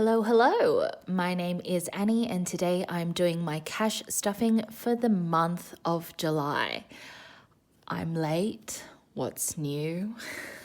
Hello. My name is Annie and today I'm doing my cash stuffing for the month of July. I'm late. What's new?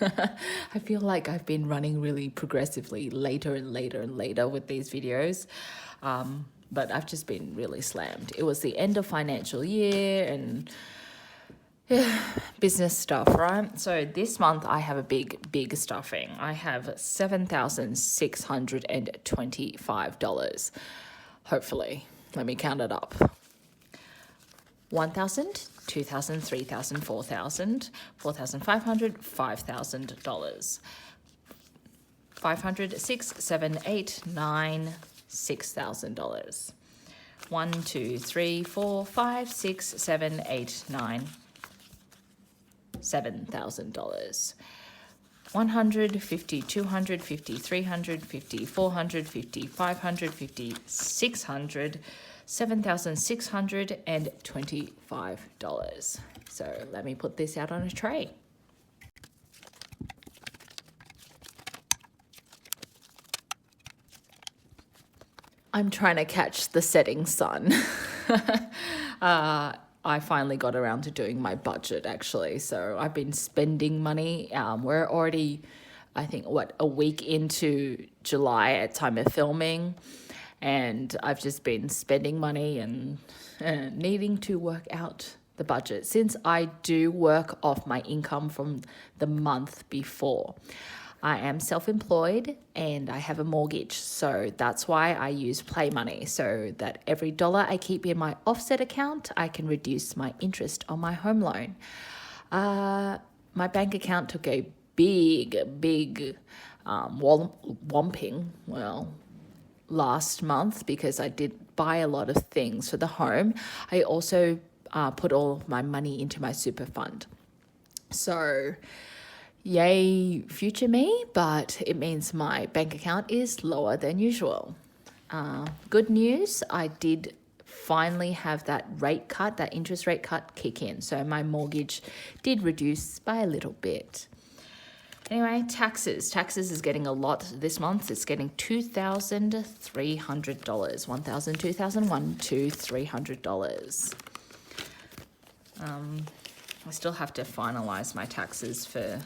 I feel like I've been running really progressively later and later with these videos. But I've just been really slammed. It was the end of financial year and business stuff, right? So this month I have a big stuffing. I have $7,625. Hopefully, let me count it up. 1,000, 2,000, 3,000, 4,000, 4,500, $5,000. 500, 6, 7, 8, 9, $6,000. 1, 2, 3, 4, 5, 6, 7, 8, 9, $7,000. 100, 50, 200, 50, 300, 50, 400, 50, 500, 50, 600, $7,625. So let me put this out on a tray. I'm trying to catch the setting sun. I finally got around to doing my budget actually. So I've been spending money. We're already, I think, a week into July at time of filming. And I've just been spending money and needing to work out the budget since I do work off my income from the month before. I am self-employed and I have a mortgage, so that's why I use play money, so that every dollar I keep in my offset account, I can reduce my interest on my home loan. My bank account took a big whomping, last month because I did buy a lot of things for the home. I also put all my money into my super fund. So yay, future me, but it means my bank account is lower than usual. Good news, I did finally have that interest rate cut kick in. So my mortgage did reduce by a little bit. Anyway, taxes. Taxes is getting a lot this month. It's getting $2,300. $1,000, $2,000, $1, $2, $300. I still have to finalize my taxes for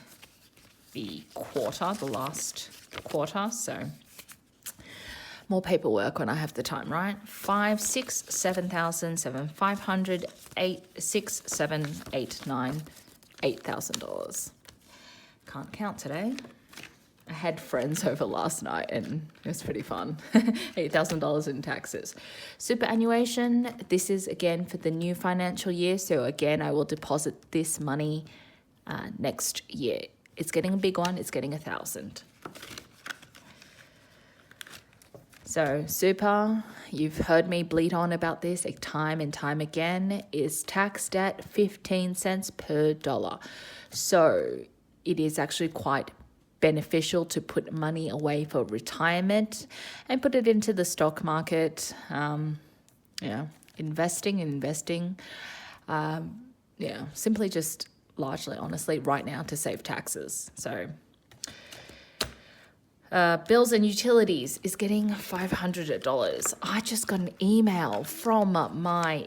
the last quarter, so more paperwork when I have the time, right? 5, 6, 7,000, 7, 500, 8, 6, 7, 8, 9, $8,000. Can't count today. I had friends over last night and it was pretty fun. $8,000 in taxes. Superannuation, this is again for the new financial year. So again, I will deposit this money next year. It's getting a big one. It's getting 1,000. So super, you've heard me bleat on about this time and time again, is taxed at 15 cents per dollar. So it is actually quite beneficial to put money away for retirement and put it into the stock market. Investing. Simply just largely, honestly, right now to save taxes. So bills and utilities is getting $500. I just got an email from my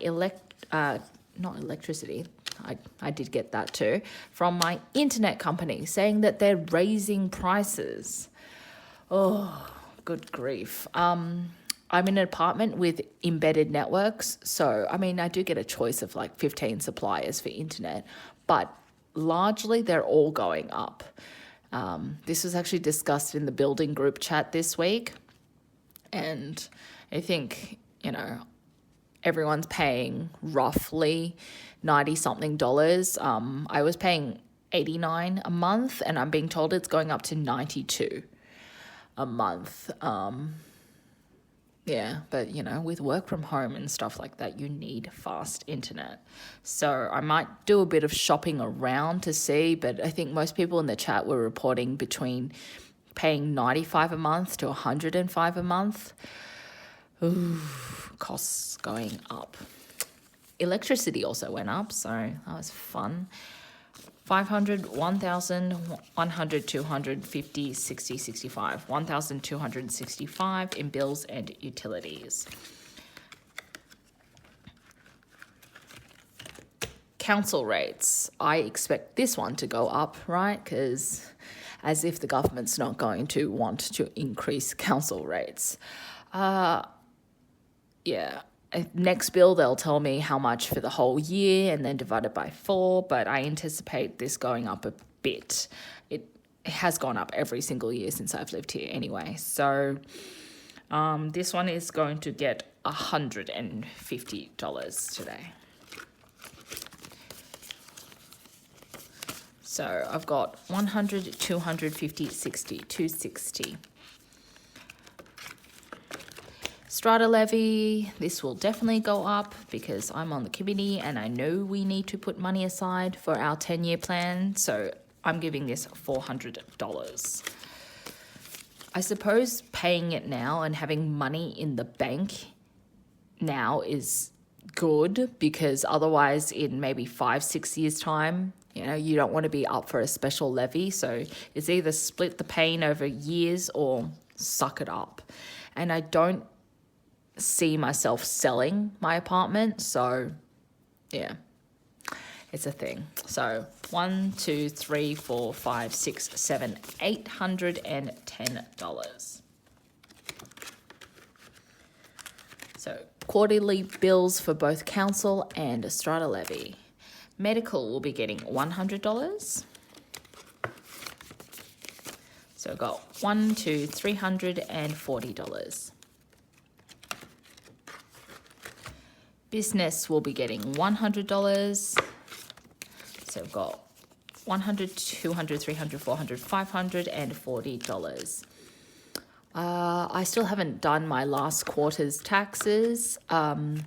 not electricity, I did get that too, from my internet company saying that they're raising prices. Oh, good grief. I'm in an apartment with embedded networks. So, I do get a choice of like 15 suppliers for internet, but largely they're all going up. This was actually discussed in the building group chat this week. And I think, everyone's paying roughly $90-something. I was paying $89 a month and I'm being told it's going up to $92 a month. But with work from home and stuff like that, you need fast internet. So I might do a bit of shopping around to see, but I think most people in the chat were reporting between paying $95 a month to $105 a month. Ooh, costs going up. Electricity also went up, so that was fun. 500, 1,000, 100, 200, 50, 60, 65. 1,265 in bills and utilities. Council rates. I expect this one to go up, right? Because as if the government's not going to want to increase council rates. Next bill, they'll tell me how much for the whole year and then divide it by 4, but I anticipate this going up a bit. It has gone up every single year since I've lived here anyway. So this one is going to get $150 today. So I've got 100, 250, 60, 260. Strata levy, this will definitely go up because I'm on the committee and I know we need to put money aside for our 10-year plan. So I'm giving this $400. I suppose paying it now and having money in the bank now is good because otherwise in maybe 5-6 years time, you don't want to be up for a special levy. So it's either split the pain over years or suck it up. And I don't see myself selling my apartment. So yeah, it's a thing. So 1, 2, 3, 4, 5, 6, 7, $810. So quarterly bills for both council and strata levy. Medical will be getting $100. So I've got $340. Business will be getting $100. So I've got $100, $200, $300, $400, $540. I still haven't done my last quarter's taxes, but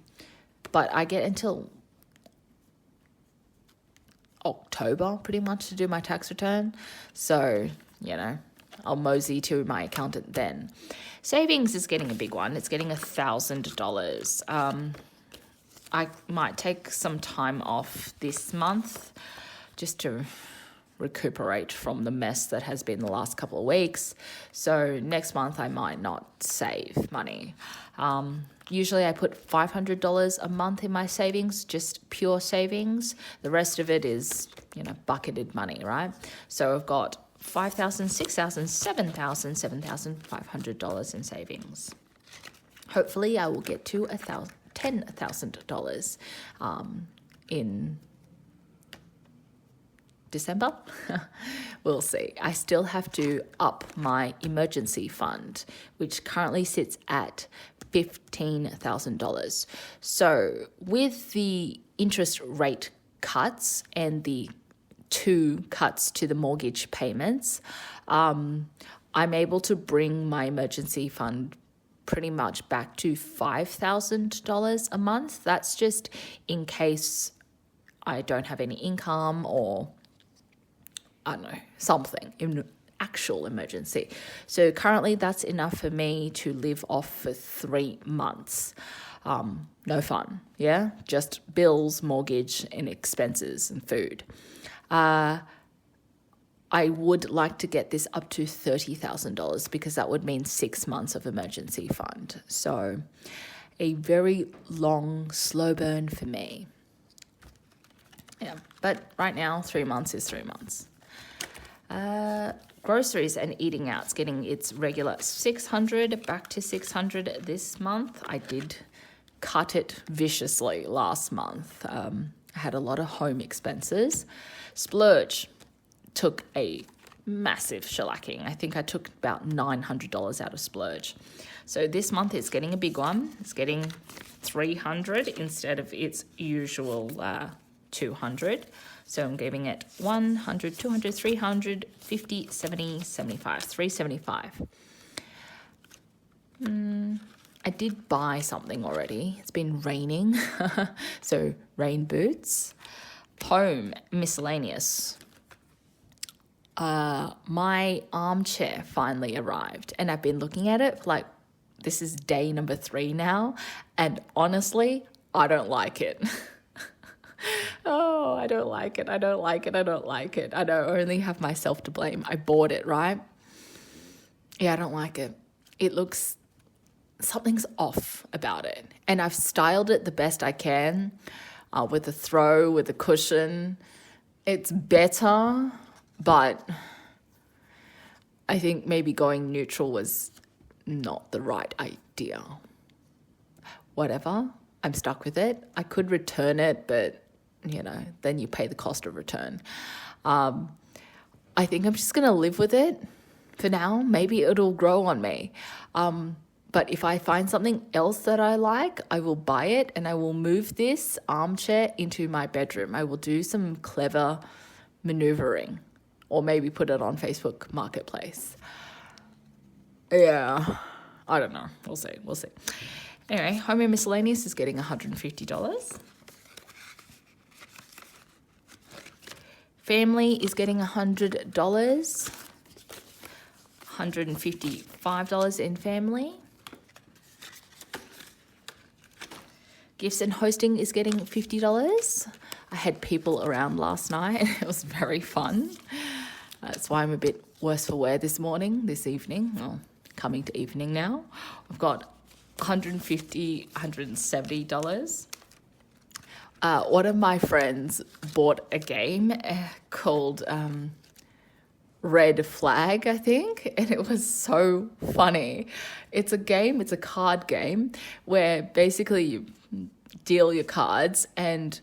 I get until October pretty much to do my tax return. So, I'll mosey to my accountant then. Savings is getting a big one. It's getting $1,000. I might take some time off this month just to recuperate from the mess that has been the last couple of weeks. So next month I might not save money. Usually I put $500 a month in my savings, just pure savings. The rest of it is, bucketed money, right? So I've got $5,000, $6,000, $7,000, $7,500 in savings. Hopefully I will get to $10,000 in December. We'll see. I still have to up my emergency fund, which currently sits at $15,000. So with the interest rate cuts and the 2 cuts to the mortgage payments, I'm able to bring my emergency fund pretty much back to $5,000 a month. That's just in case I don't have any income or something, in actual emergency. So currently that's enough for me to live off for 3 months. No fun, yeah? Just bills, mortgage, and expenses and food. I would like to get this up to $30,000 because that would mean 6 months of emergency fund. So a very long, slow burn for me. Yeah, but right now, 3 months is 3 months. Groceries and eating out's getting its regular $600 back to $600 this month. I did cut it viciously last month. I had a lot of home expenses. Splurge took a massive shellacking. I think I took about $900 out of Splurge. So this month it's getting a big one. It's getting $300 instead of its usual $200. So I'm giving it $100, $200, $300, $50, $70, $75, $375. I did buy something already. It's been raining, so rain boots. Home miscellaneous. My armchair finally arrived, and I've been looking at it like this is day number 3 now, and honestly, I don't like it. oh, I don't like it. I don't like it. I don't like it. I don't only have myself to blame. I bought it, right? Yeah, I don't like it. It looks, something's off about it. And I've styled it the best I can with the throw, with the cushion. It's better, but I think maybe going neutral was not the right idea. Whatever, I'm stuck with it. I could return it, but, then you pay the cost of return. I think I'm just going to live with it for now. Maybe it'll grow on me. But if I find something else that I like, I will buy it and I will move this armchair into my bedroom. I will do some clever maneuvering or maybe put it on Facebook Marketplace. Yeah, I don't know. We'll see. Anyway, Home and Miscellaneous is getting $150. Family is getting $100. $155 in family. Gifts and hosting is getting $50. I had people around last night and it was very fun. That's why I'm a bit worse for wear this evening. Well, coming to evening now. I've got $150, $170. One of my friends bought a game called Red Flag, I think, and it was so funny. It's a card game where basically you deal your cards and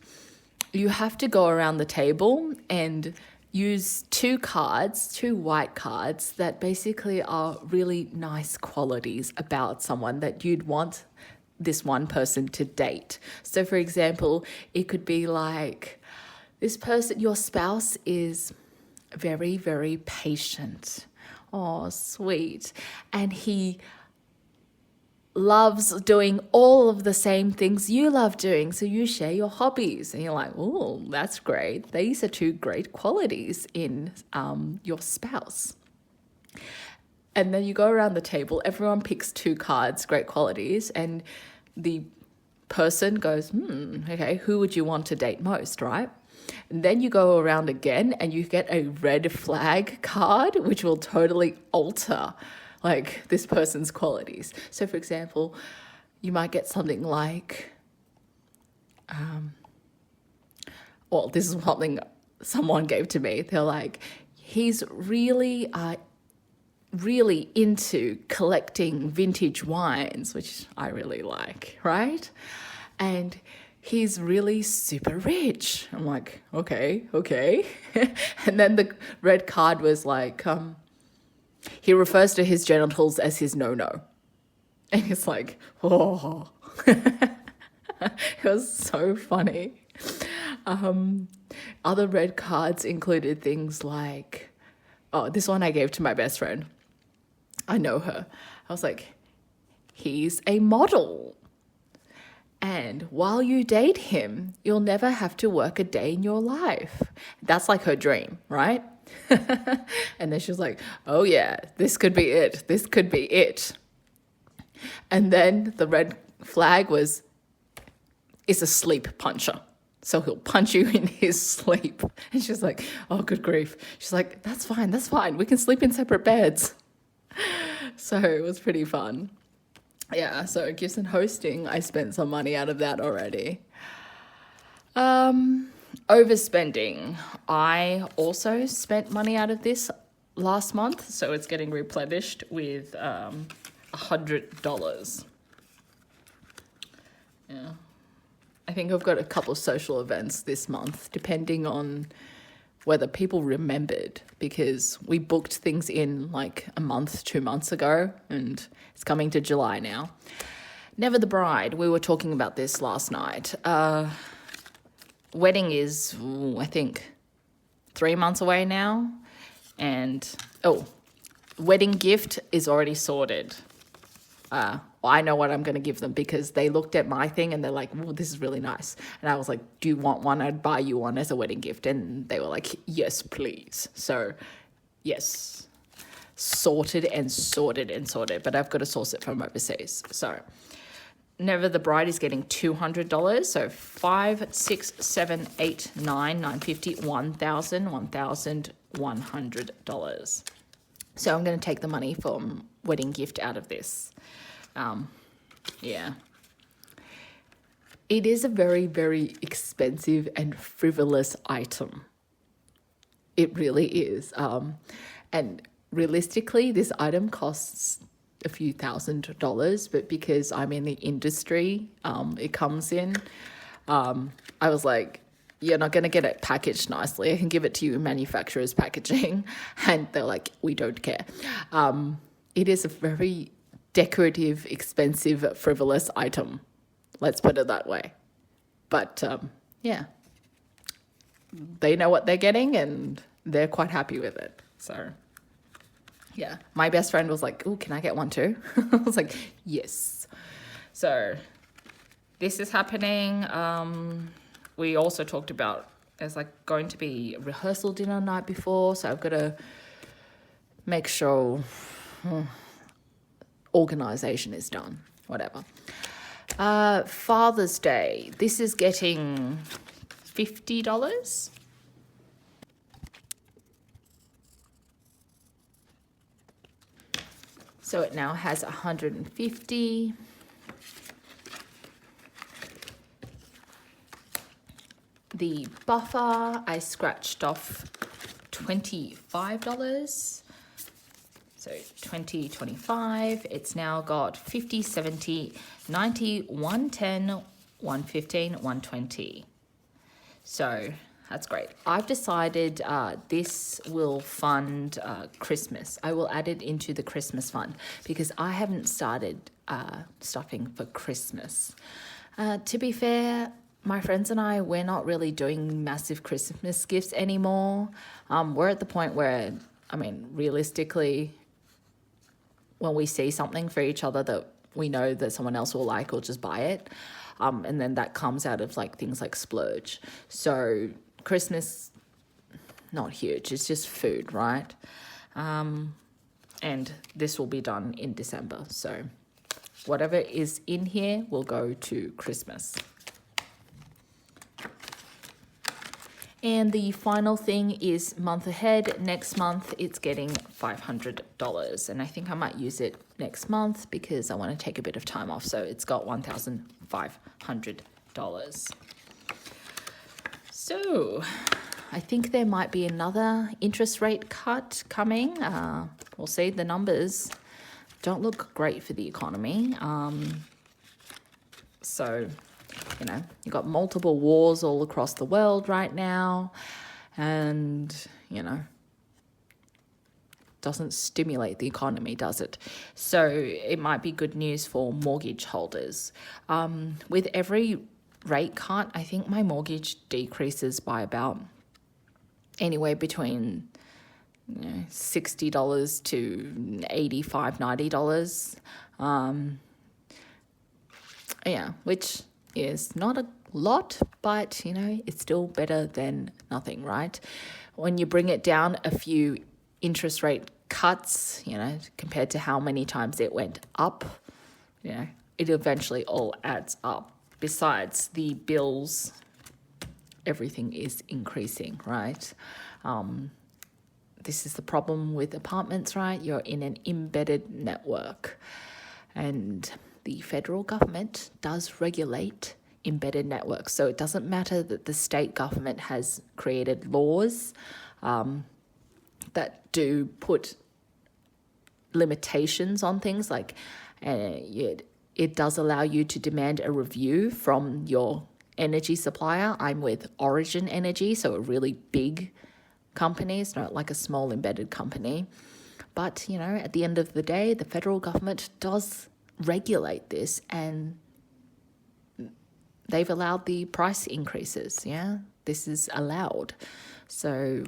you have to go around the table and use two white cards that basically are really nice qualities about someone that you'd want this one person to date. So for example, it could be like, this person, your spouse is very, very patient. Oh, sweet. And he loves doing all of the same things you love doing. So you share your hobbies. And you're like, oh, that's great. These are two great qualities in your spouse. And then you go around the table, everyone picks two cards, great qualities, and the person goes, okay, who would you want to date most, right? And then you go around again and you get a red flag card, which will totally alter like this person's qualities. So for example, you might get something like, this is something someone gave to me. They're like, he's really into collecting vintage wines, which I really like, right? And he's really super rich. I'm like, okay. And then the red card was like, he refers to his genitals as his no-no. And it's like, oh. It was so funny. Other red cards included things like, this one I gave to my best friend. I know her. I was like, he's a model. And while you date him, you'll never have to work a day in your life. That's like her dream, right? And then she was like, oh yeah, this could be it. This could be it. And then the red flag was, it's a sleep puncher. So he'll punch you in his sleep. And she's like, oh, good grief. She's like, that's fine. We can sleep in separate beds. So it was pretty fun. Yeah, so gifts and hosting, I spent some money out of that already. Overspending. I also spent money out of this last month, so it's getting replenished with $100. Yeah. I think I've got a couple of social events this month, depending on whether people remembered, because we booked things in like a month, 2 months ago, and it's coming to July now. Never the Bride. We were talking about this last night. Wedding is, I think, 3 months away now. And, wedding gift is already sorted. I know what I'm going to give them because they looked at my thing and they're like, well, this is really nice. And I was like, do you want one? I'd buy you one as a wedding gift. And they were like, yes, please. So, yes, sorted. But I've got to source it from overseas. So, Never the Bride is getting $200. So 5, 6, 7, 8, 9, 950, $1,100. So I'm going to take the money from wedding gift out of this. Yeah. It is a very, very expensive and frivolous item. It really is. And realistically, this item costs a few $1,000s, but because I'm in the industry, it comes in. I was like, you're not going to get it packaged nicely. I can give it to you in manufacturer's packaging. And they're like, we don't care. It is a very decorative, expensive, frivolous item. Let's put it that way. But yeah, they know what they're getting and they're quite happy with it. So yeah, my best friend was like, oh, can I get one too? I was like, yes. So this is happening. We also talked about there's like going to be rehearsal dinner night before. So I've got to make sure organisation is done, whatever. Father's Day. This is getting $50. So it now has 150. The buffer, I scratched off $25. So 20, 25, it's now got 50, 70, 90, 110, 115, 120. So that's great. I've decided this will fund Christmas. I will add it into the Christmas fund because I haven't started stuffing for Christmas. To be fair, my friends and I, we're not really doing massive Christmas gifts anymore. We're at the point where, I mean, realistically, when we see something for each other that we know that someone else will like, we'll just buy it. And then that comes out of like things like splurge. So Christmas, not huge. It's just food, right? And this will be done in December. So whatever is in here will go to Christmas. And the final thing is month ahead. Next month, it's getting $500. And I think I might use it next month because I want to take a bit of time off. So it's got $1,500. So I think there might be another interest rate cut coming. We'll see. The numbers don't look great for the economy. So, you know, you've got multiple wars all across the world right now, and, you know, doesn't stimulate the economy, does it? So it might be good news for mortgage holders. With every rate cut, I think my mortgage decreases by about anywhere between $60 to $85, $90. Yeah, which is not a lot, but, you know, it's still better than nothing, right? When you bring it down a few interest rate cuts, you know, compared to how many times it went up, you know, it eventually all adds up. Besides the bills, everything is increasing, right? This is the problem with apartments, right? You're in an embedded network, and the federal government does regulate embedded networks. So it doesn't matter that the state government has created laws that do put limitations on things, like it does allow you to demand a review from your energy supplier. I'm with Origin Energy, so a really big company. It's not like a small embedded company. But, you know, at the end of the day, the federal government does regulate this, and they've allowed the price increases. Yeah, this is allowed. So,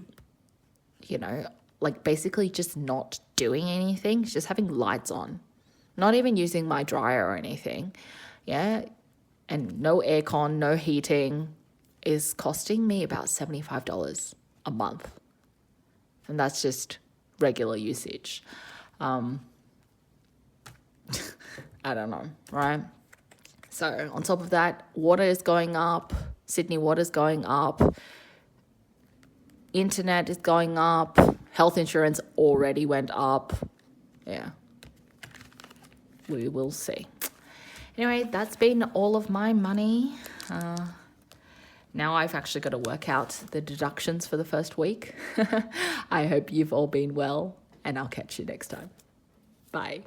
you know, like basically just not doing anything, just having lights on, not even using my dryer or anything. Yeah, and no aircon, no heating is costing me about $75 a month. And that's just regular usage. I don't know, right? So on top of that, water is going up. Sydney water is going up. Internet is going up. Health insurance already went up. Yeah. We will see. Anyway, that's been all of my money. Now I've actually got to work out the deductions for the first week. I hope you've all been well, and I'll catch you next time. Bye.